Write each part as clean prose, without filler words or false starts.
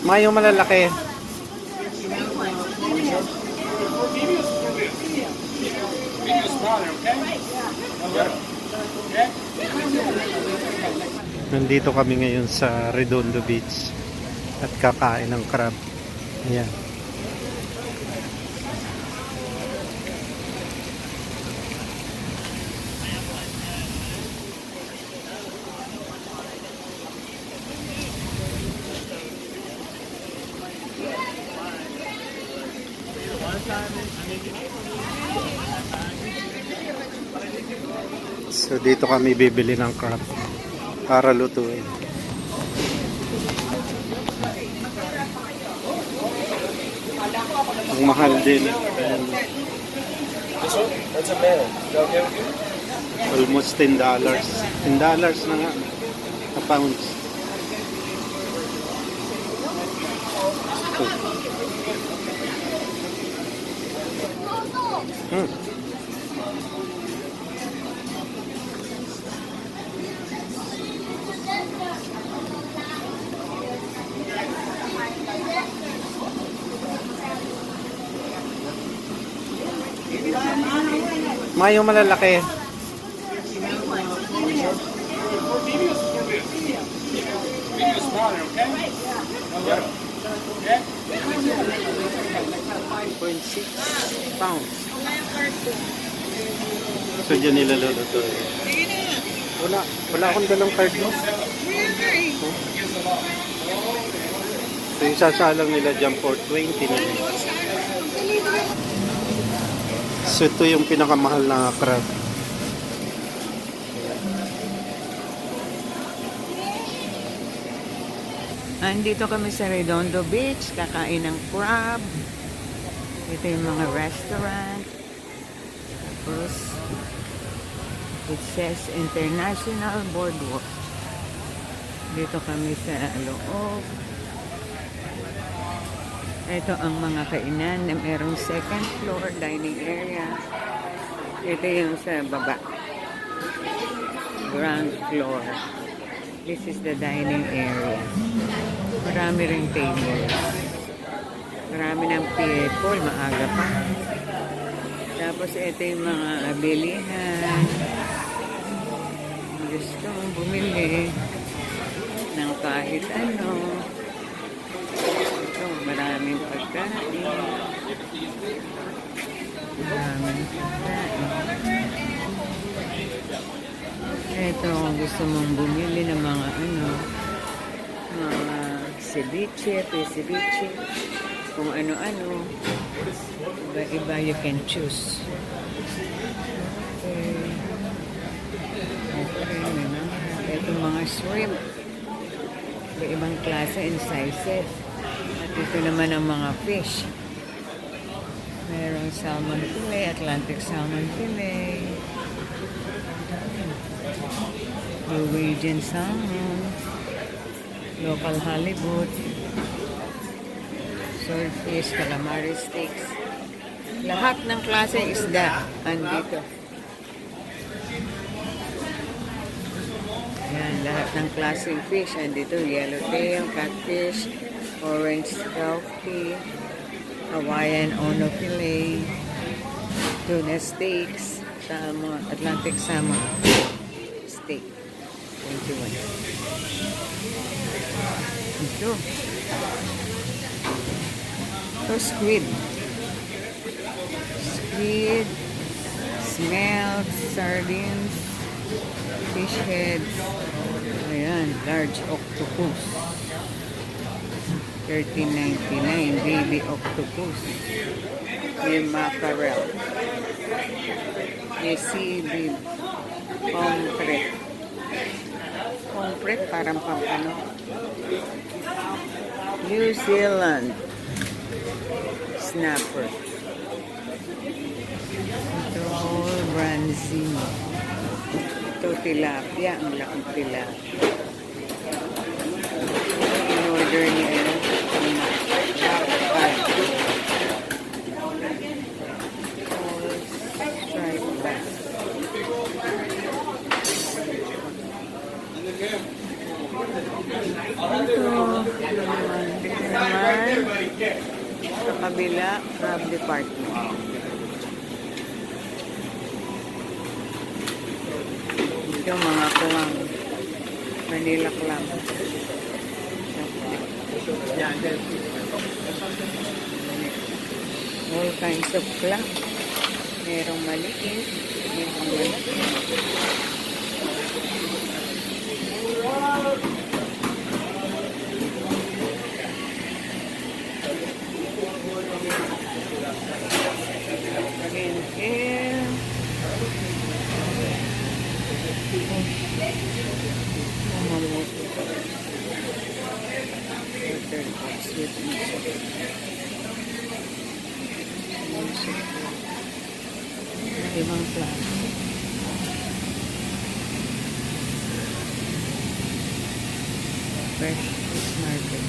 Mga yung malalaki. Nandito kami ngayon sa Redondo Beach at kakain ng crab. Ayan. So dito kami bibili ng crab para lutuin. Ang mahal din. That's a male. Is that okay with you? Almost $10. $10 na nga. A pound. Mga yung malalaki. £5.6. So dyan nila luluto. Wala akong dalang card mo. So yung sasalang nila dyan for 20 na. So ito yung pinakamahal na crab. Andito kami sa Redondo Beach, kakain ng crab. Ito yung mga restaurant. Tapos, it says International Boardwalk. Dito kami sa loob. Ito ang mga kainan na merong second floor dining area. Ito yung sa baba. Ground floor. This is the dining area. Marami ring tables. Marami ng people. Maaga pa. Tapos ito yung mga bilihan. Gusto mong bumili ng kahit ano. Ito, maraming pagkain. Maraming pagkain. Ito, kung gusto mong bumili ng mga ano, mga ceviche, ceviche, kung ano-ano, iba-iba you can choose. Okay. Okay, may mga, ito mga shrimp. Ibang klase and sizes. At ito naman ang mga fish. Merong salmon fillet, Atlantic salmon fillet. Norwegian salmon, local halibut, swordfish, calamari steaks. Lahat ng klase isda andito. Yan, lahat ng klaseng fish andito. Yellowtail, catfish, orange trout-tea, Hawaiian ono fillet, tuna steaks, salmon, Atlantic salmon steak. 21. Ito. Ito, squid. Squid, smelt, sardines, fish heads. Ayan, large octopus. $13.99, baby octopus. May mackerel. May seaweed. Pomfret. Pomfret, parang pampano. New Zealand. Snapper. Ito, branzino. Ito, tilapia. Ang laking tilapia. In-order niya yun. Striped bass. Dito naman, sa kabila, crab department. Ito mga clam. Manila clam. All kinds of clam. Merong maliit, merong malaki. Again, here. Ibang plan. Fresh fish market.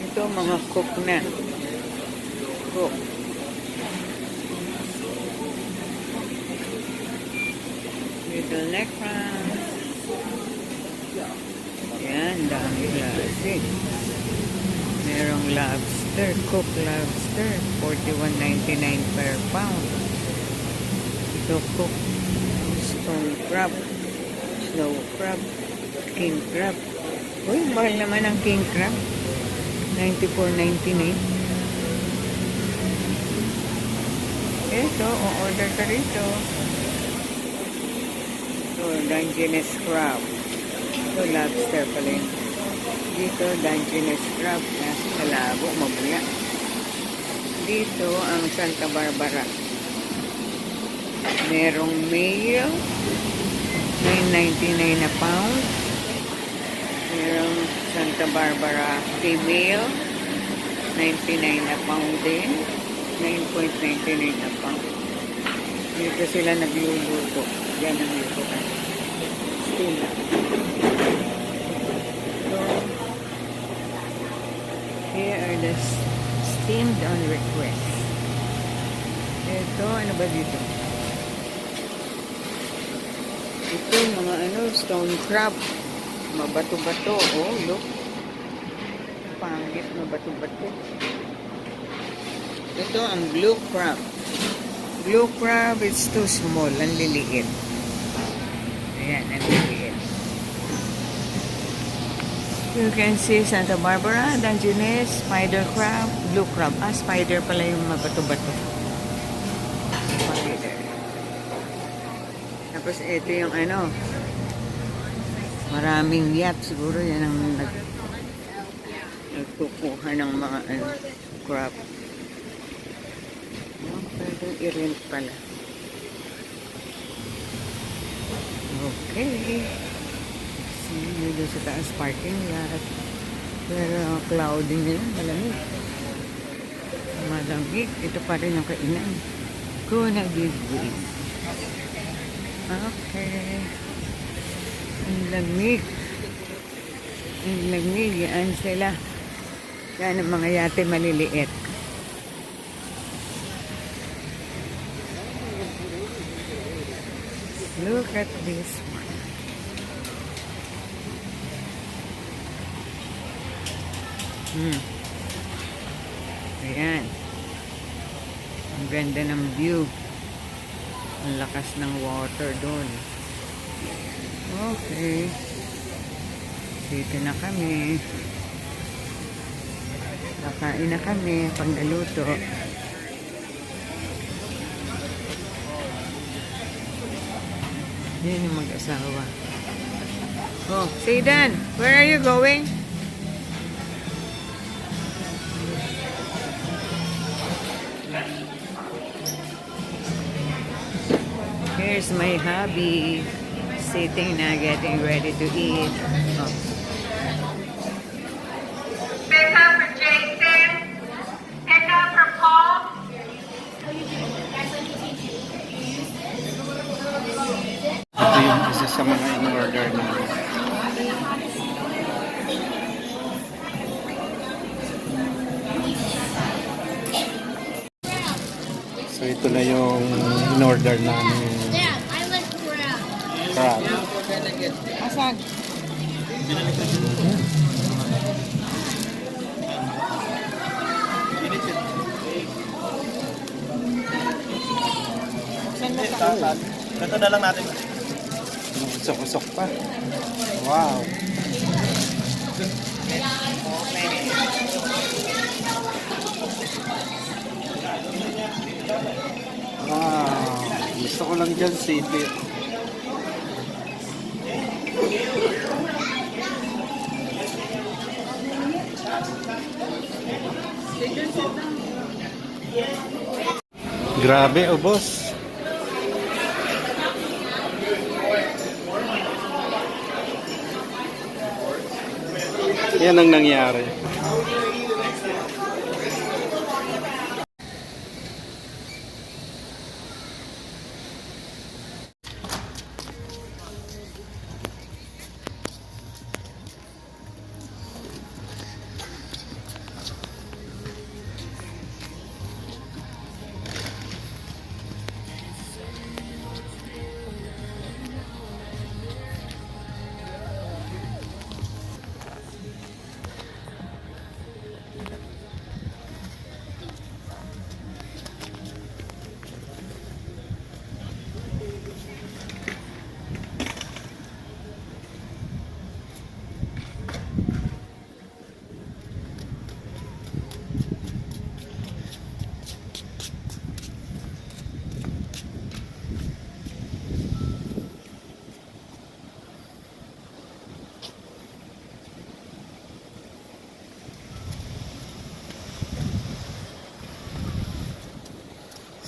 Ito mga cook na. Cook. Little neck crab. Yan, dami klase. Merong lobster, cook lobster, 41.99 per pound. Ito cook, stone crab, snow crab, king crab. Uy, mahal naman ang king crab. 94.99. Ito, o-order ka rito. Ito, Dungeness crab. Ito, lobster pala yun. Dito, Dungeness crab. Nasa Calabo, mabuya. Dito, ang Santa Barbara. Merong male, 9.99 na pound. Merong Santa Barbara female, 99 na pound din. 9.99 na pound. Dito sila nagluluto. Yan ang luto ka. Steam lang. So, here are the steamed on request. Ito, ano ba dito? Ito, mga stone crab. Mabato-bato. Oh, look. Pangit na bato-bato. Ito ang blue crab. Blue crab is too small. Ang liliit. Ayan, ang liliit. You can see Santa Barbara, Dungeness, spider crab, blue crab. Ah, spider pala yung mabato-bato. Spider. Tapos ito yung maraming yacht. Siguro yan ang nagkukuha ng mga crab. Pwedeng i-rent pala. Okay. See, doon sa taas parking lot. Pero cloudy ngayon, malamig. Malamig. Ito pa rin ang kainan. Gonna give way. Okay. Ang lamig. Ang lamig. Yan sila. Yan ang mga yate maliliit. Look at this one. Ayan. Ang ganda ng view. Ang lakas ng water doon. Okay. Dito na kami. Kakain na kami pag naluto. Yan yung mag-asawa. Oh, Zaydan, where are you going? Here's my hubby. Sitting na, getting ready to eat. Oh. Pick up for Jason. Pick up for Paul. Ito yung isa sa sa mga in-order namin. So ito na yung in-order namin. Crab. Asan? Ito na lang natin. Usok-usok pa. Wow. Wow. Gusto ko lang dyan sipit. Grabe, oh boss. Yan ang nangyari.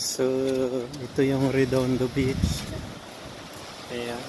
So, ito yung Redondo Beach. Ayan.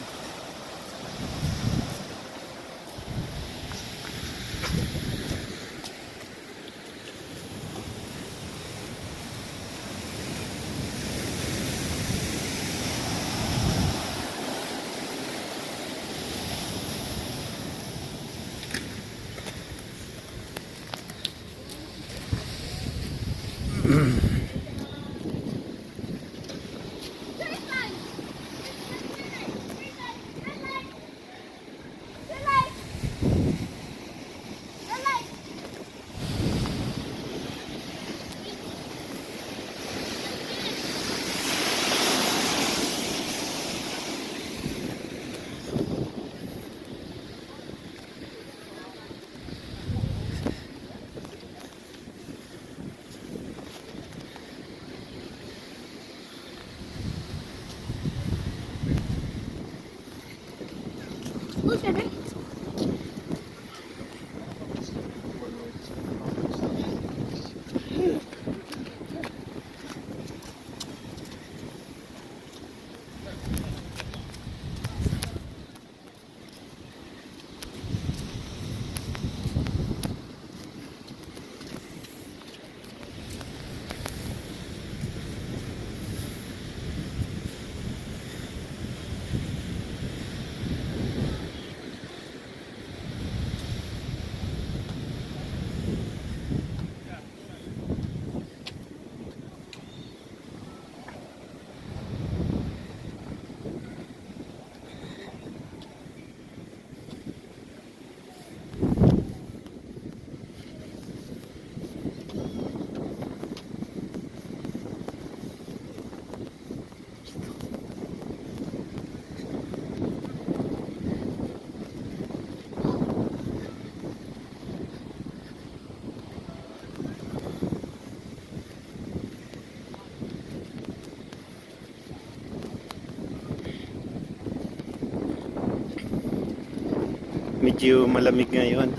Medyo malamig ngayon.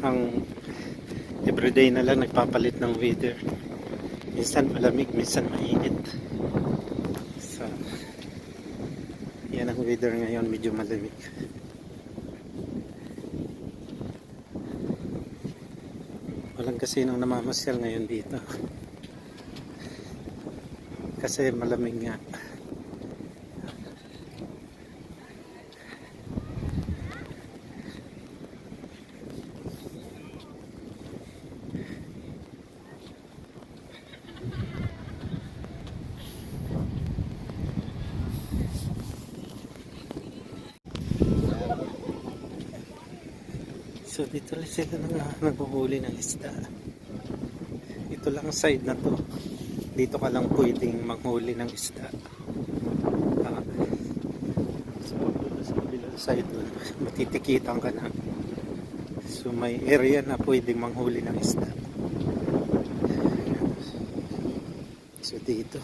Ang everyday na lang nagpapalit ng weather. Minsan malamig, minsan mainit. So, yan ang weather ngayon, medyo malamig. Walang kasinong namamasyal ngayon dito. Kasi malamig nga. So dito lang sila naghuhuli ng isda. Ito lang ang side na to. Dito ka lang pwedeng manghuli ng isda. So sa kabilang side doon, matitikitan ka na. So may area na pwedeng manghuli ng isda. So dito.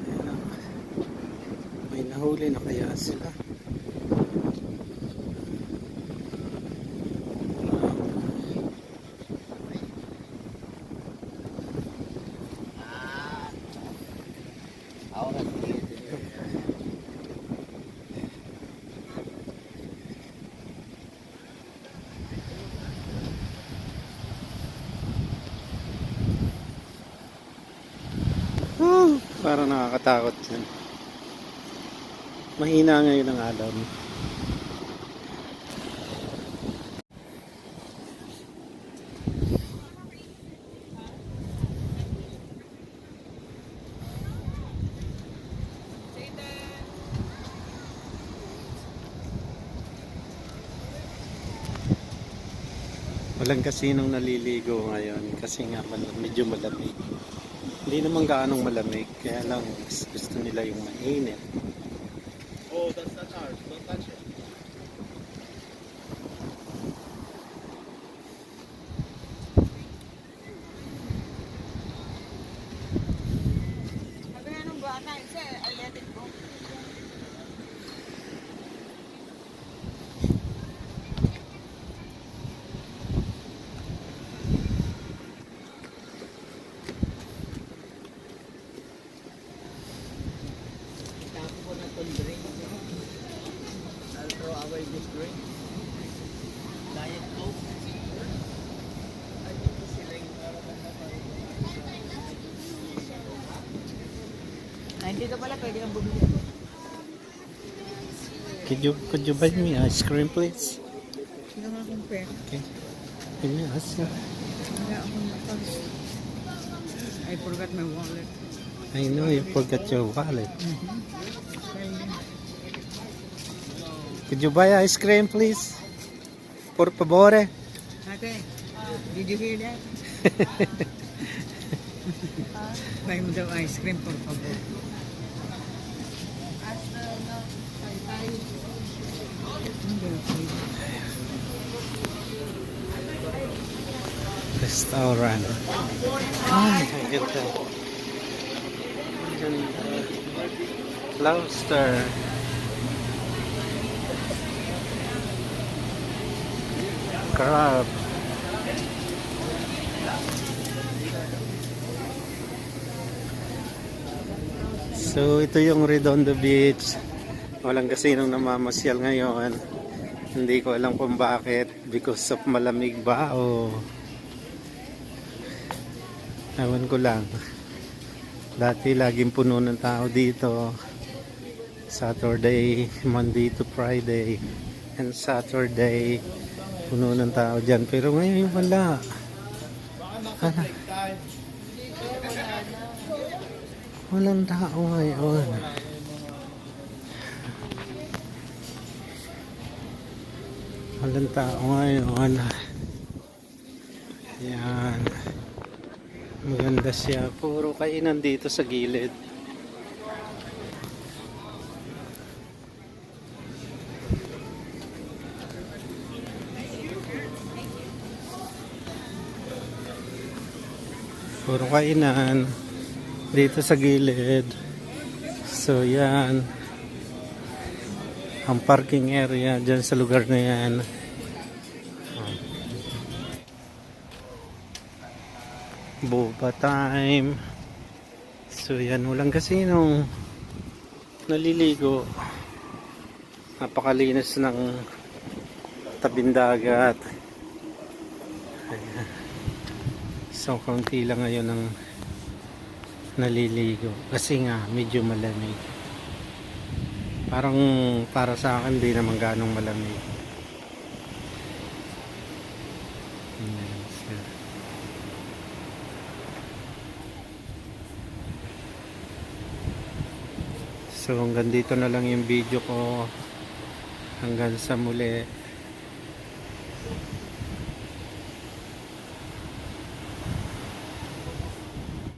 Ayan, may nahuli na kaya sila. Parang nakakatakot yan. Mahina ngayon ang alaw. Walang kasinong naliligo ngayon kasi nga medyo malamig. Hindi naman gaanong malamig, kaya lang gusto nila yung mainit. Oh, that's not ours. Don't touch it. I'll throw away this drink. Diet Coke. I think sila yung Hindi ka pala pwede kang bumili. Could you buy me ice cream please? Hindi nga akong pera. Okay. Give me ice cream. Wala akong napas. I forgot my wallet. I know you forgot your wallet. Could you buy ice cream please? Por favore. Ate, did you hear that? Buy mo daw ice cream, por favor. Restaurant. Ay, ang ganda. Ganda. Lobster. Crab. So ito yung Redondo Beach. Walang kasinong namamasyal ngayon. Hindi ko alam kung bakit. Because of malamig ba o ewan ko lang. Dati laging puno ng tao dito. Saturday, Monday to Friday and Saturday puno ng tao dyan. Pero ngayon wala. Walang tao ngayon. Walang tao ngayon. Yan. Maganda siya. Puro kainan dito sa gilid. Puro kainan dito sa gilid. So yan ang parking area dyan sa lugar na yan. Boba time. So yan, walang kasinong naliligo. Napakalinis ng tabing dagat. Ayan. So kaunti lang ngayon ng naliligo kasi nga medyo malamig. Parang para sa akin di naman ganong malamig. So hanggang dito na lang yung video ko. Hanggang sa muli.